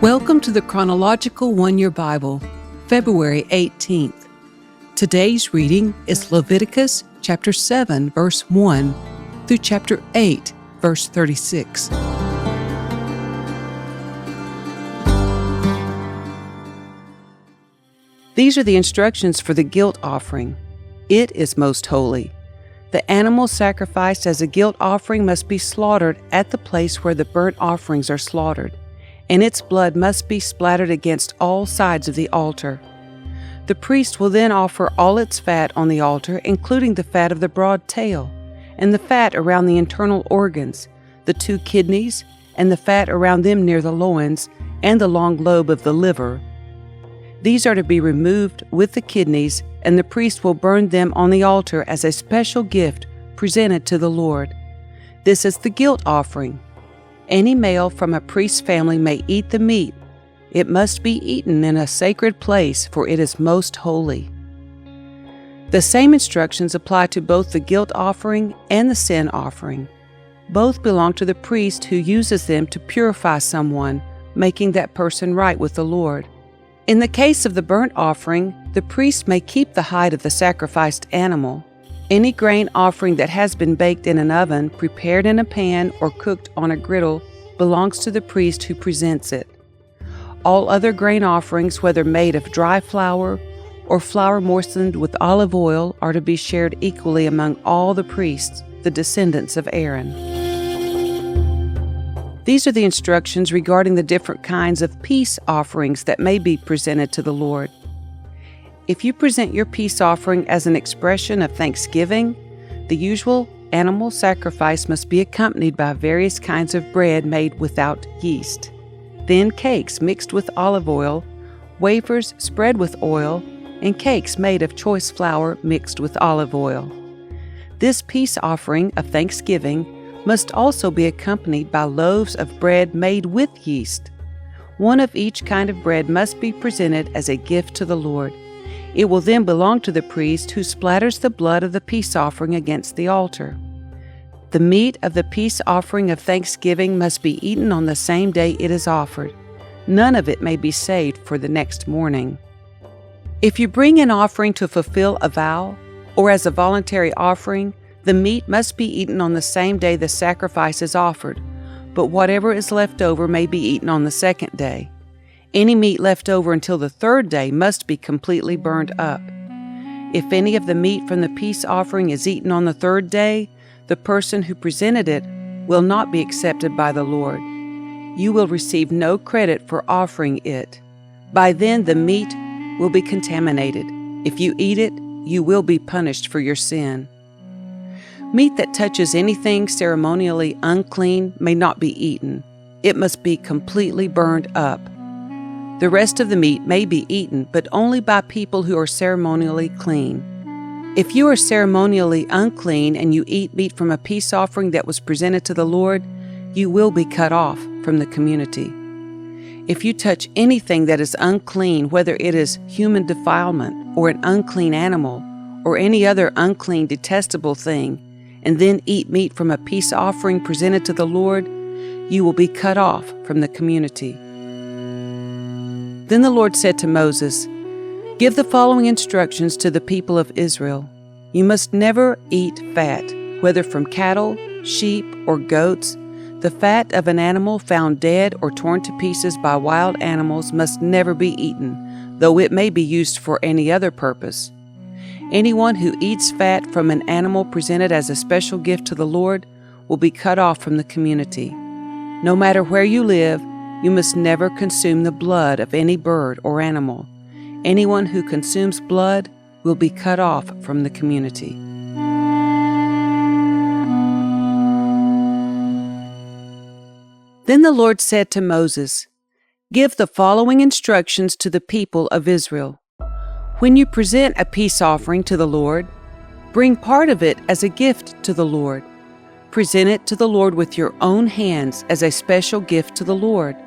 Welcome to the Chronological One-Year Bible, February 18th. Today's reading is Leviticus chapter 7, verse 1 through chapter 8, verse 36. These are the instructions for the guilt offering. It is most holy. The animal sacrificed as a guilt offering must be slaughtered at the place where the burnt offerings are slaughtered, and its blood must be splattered against all sides of the altar. The priest will then offer all its fat on the altar, including the fat of the broad tail, and the fat around the internal organs, the 2 kidneys, and the fat around them near the loins, and the long lobe of the liver. These are to be removed with the kidneys, and the priest will burn them on the altar as a special gift presented to the Lord. This is the guilt offering. Any male from a priest's family may eat the meat. It must be eaten in a sacred place, for it is most holy. The same instructions apply to both the guilt offering and the sin offering. Both belong to the priest who uses them to purify someone, making that person right with the Lord. In the case of the burnt offering, the priest may keep the hide of the sacrificed animal. Any grain offering that has been baked in an oven, prepared in a pan, or cooked on a griddle belongs to the priest who presents it. All other grain offerings, whether made of dry flour or flour moistened with olive oil, are to be shared equally among all the priests, the descendants of Aaron. These are the instructions regarding the different kinds of peace offerings that may be presented to the Lord. If you present your peace offering as an expression of thanksgiving, the usual animal sacrifice must be accompanied by various kinds of bread made without yeast, then cakes mixed with olive oil, wafers spread with oil, and cakes made of choice flour mixed with olive oil. This peace offering of thanksgiving must also be accompanied by loaves of bread made with yeast. One of each kind of bread must be presented as a gift to the Lord. It will then belong to the priest who splatters the blood of the peace offering against the altar. The meat of the peace offering of thanksgiving must be eaten on the same day it is offered. None of it may be saved for the next morning. If you bring an offering to fulfill a vow, or as a voluntary offering, the meat must be eaten on the same day the sacrifice is offered, but whatever is left over may be eaten on the second day. Any meat left over until the third day must be completely burned up. If any of the meat from the peace offering is eaten on the third day, the person who presented it will not be accepted by the Lord. You will receive no credit for offering it. By then the meat will be contaminated. If you eat it, you will be punished for your sin. Meat that touches anything ceremonially unclean may not be eaten. It must be completely burned up. The rest of the meat may be eaten, but only by people who are ceremonially clean. If you are ceremonially unclean and you eat meat from a peace offering that was presented to the Lord, you will be cut off from the community. If you touch anything that is unclean, whether it is human defilement or an unclean animal or any other unclean, detestable thing, and then eat meat from a peace offering presented to the Lord, you will be cut off from the community. Then the Lord said to Moses, "Give the following instructions to the people of Israel. You must never eat fat, whether from cattle, sheep, or goats. The fat of an animal found dead or torn to pieces by wild animals must never be eaten, though it may be used for any other purpose. Anyone who eats fat from an animal presented as a special gift to the Lord will be cut off from the community. No matter where you live, you must never consume the blood of any bird or animal. Anyone who consumes blood will be cut off from the community." Then the Lord said to Moses, "Give the following instructions to the people of Israel. When you present a peace offering to the Lord, bring part of it as a gift to the Lord. Present it to the Lord with your own hands as a special gift to the Lord.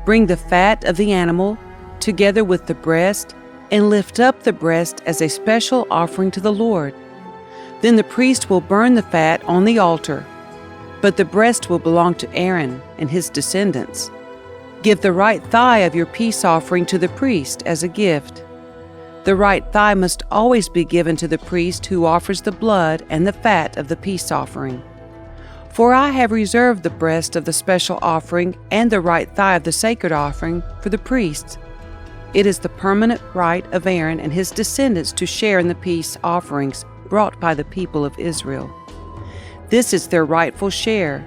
Bring the fat of the animal together with the breast and lift up the breast as a special offering to the Lord. Then the priest will burn the fat on the altar, but the breast will belong to Aaron and his descendants. Give the right thigh of your peace offering to the priest as a gift. The right thigh must always be given to the priest who offers the blood and the fat of the peace offering. For I have reserved the breast of the special offering and the right thigh of the sacred offering for the priests. It is the permanent right of Aaron and his descendants to share in the peace offerings brought by the people of Israel. This is their rightful share.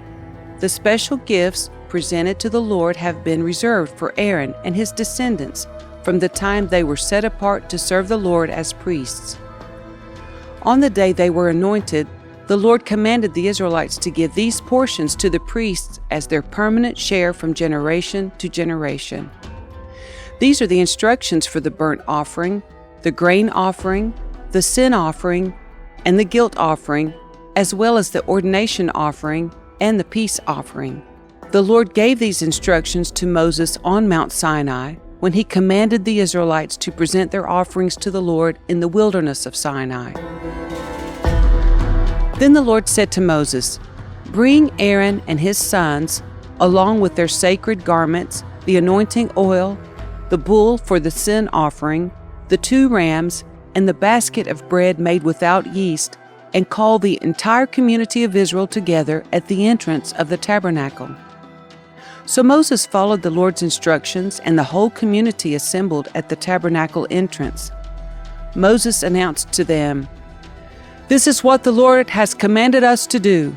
The special gifts presented to the Lord have been reserved for Aaron and his descendants from the time they were set apart to serve the Lord as priests. On the day they were anointed, the Lord commanded the Israelites to give these portions to the priests as their permanent share from generation to generation. These are the instructions for the burnt offering, the grain offering, the sin offering, and the guilt offering, as well as the ordination offering and the peace offering. The Lord gave these instructions to Moses on Mount Sinai when he commanded the Israelites to present their offerings to the Lord in the wilderness of Sinai. Then the Lord said to Moses, "Bring Aaron and his sons, along with their sacred garments, the anointing oil, the bull for the sin offering, the 2 rams, and the basket of bread made without yeast, and call the entire community of Israel together at the entrance of the tabernacle." So Moses followed the Lord's instructions, and the whole community assembled at the tabernacle entrance. Moses announced to them, "This is what the Lord has commanded us to do."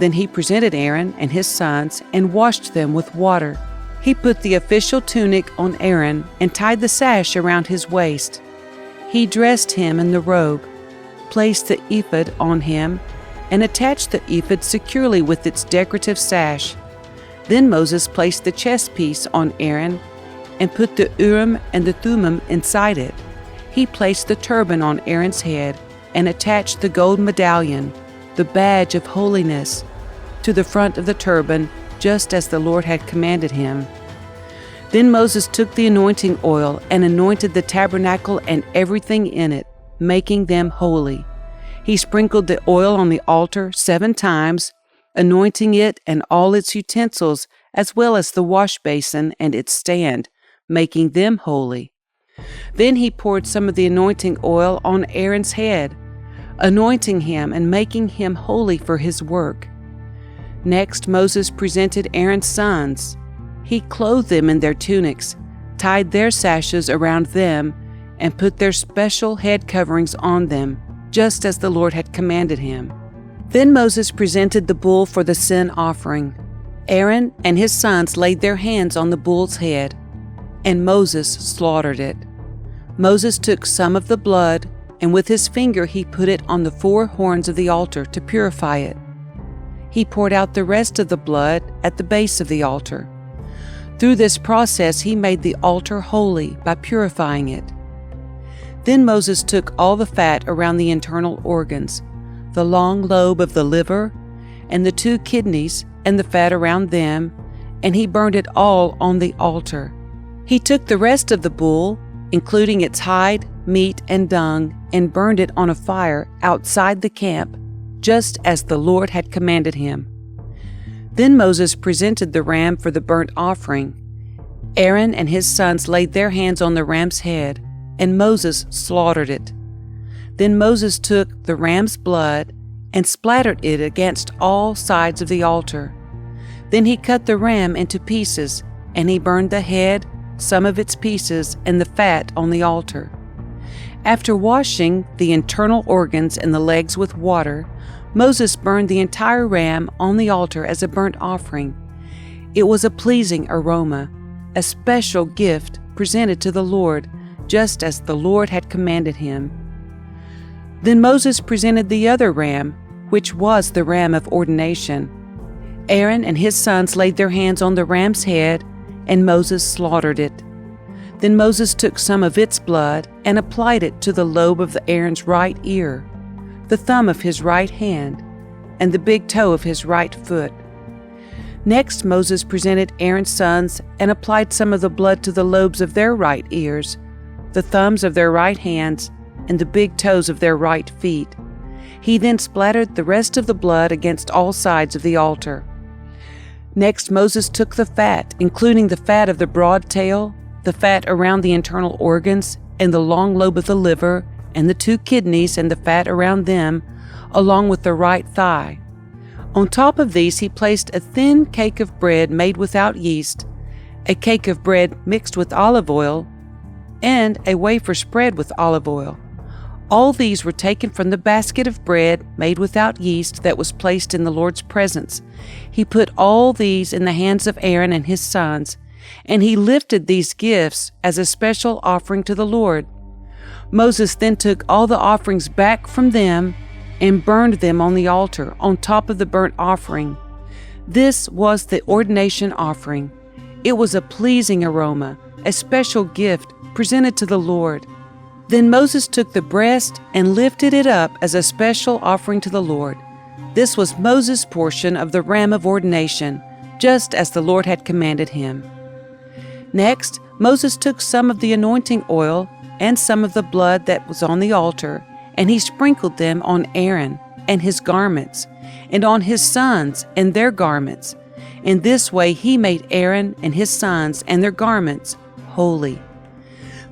Then he presented Aaron and his sons and washed them with water. He put the official tunic on Aaron and tied the sash around his waist. He dressed him in the robe, placed the ephod on him, and attached the ephod securely with its decorative sash. Then Moses placed the chest piece on Aaron and put the Urim and the Thummim inside it. He placed the turban on Aaron's head and attached the gold medallion, the badge of holiness, to the front of the turban, just as the Lord had commanded him. Then Moses took the anointing oil and anointed the tabernacle and everything in it, making them holy. He sprinkled the oil on the altar 7 times, anointing it and all its utensils, as well as the wash basin and its stand, making them holy. Then he poured some of the anointing oil on Aaron's head, anointing him and making him holy for his work. Next, Moses presented Aaron's sons. He clothed them in their tunics, tied their sashes around them, and put their special head coverings on them, just as the Lord had commanded him. Then Moses presented the bull for the sin offering. Aaron and his sons laid their hands on the bull's head, and Moses slaughtered it. Moses took some of the blood, and with his finger he put it on the 4 horns of the altar to purify it. He poured out the rest of the blood at the base of the altar. Through this process he made the altar holy by purifying it. Then Moses took all the fat around the internal organs, the long lobe of the liver, and the 2 kidneys, and the fat around them, and he burned it all on the altar. He took the rest of the bull, including its hide, meat, and dung, and burned it on a fire outside the camp, just as the Lord had commanded him. Then Moses presented the ram for the burnt offering. Aaron and his sons laid their hands on the ram's head, and Moses slaughtered it. Then Moses took the ram's blood and splattered it against all sides of the altar. Then he cut the ram into pieces, and he burned the head, some of its pieces, and the fat on the altar. After washing the internal organs and the legs with water, Moses burned the entire ram on the altar as a burnt offering. It was a pleasing aroma, a special gift presented to the Lord, just as the Lord had commanded him. Then Moses presented the other ram, which was the ram of ordination. Aaron and his sons laid their hands on the ram's head, and Moses slaughtered it. Then Moses took some of its blood and applied it to the lobe of Aaron's right ear, the thumb of his right hand, and the big toe of his right foot. Next, Moses presented Aaron's sons and applied some of the blood to the lobes of their right ears, the thumbs of their right hands, and the big toes of their right feet. He then splattered the rest of the blood against all sides of the altar. Next, Moses took the fat, including the fat of the broad tail, the fat around the internal organs, and the long lobe of the liver, and the 2 kidneys and the fat around them, along with the right thigh. On top of these he placed a thin cake of bread made without yeast, a cake of bread mixed with olive oil, and a wafer spread with olive oil. All these were taken from the basket of bread made without yeast that was placed in the Lord's presence. He put all these in the hands of Aaron and his sons, and he lifted these gifts as a special offering to the Lord. Moses then took all the offerings back from them and burned them on the altar on top of the burnt offering. This was the ordination offering. It was a pleasing aroma, a special gift presented to the Lord. Then Moses took the breast and lifted it up as a special offering to the Lord. This was Moses' portion of the ram of ordination, just as the Lord had commanded him. Next, Moses took some of the anointing oil and some of the blood that was on the altar, and he sprinkled them on Aaron and his garments, and on his sons and their garments. In this way he made Aaron and his sons and their garments holy.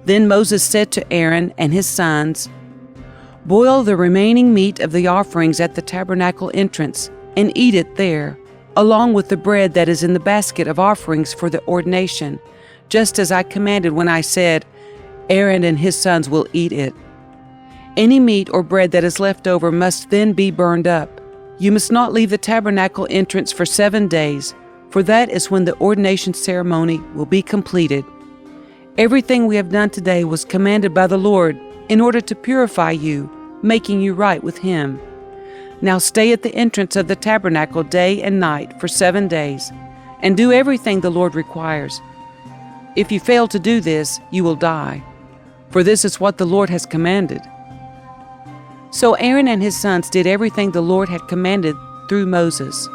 Then Moses said to Aaron and his sons, "Boil the remaining meat of the offerings at the tabernacle entrance, and eat it there, along with the bread that is in the basket of offerings for the ordination, just as I commanded when I said, 'Aaron and his sons will eat it.' Any meat or bread that is left over must then be burned up. You must not leave the tabernacle entrance for 7 days, for that is when the ordination ceremony will be completed. Everything we have done today was commanded by the Lord in order to purify you, making you right with Him. Now stay at the entrance of the tabernacle day and night for 7 days, and do everything the Lord requires. If you fail to do this, you will die, for this is what the Lord has commanded." So Aaron and his sons did everything the Lord had commanded through Moses.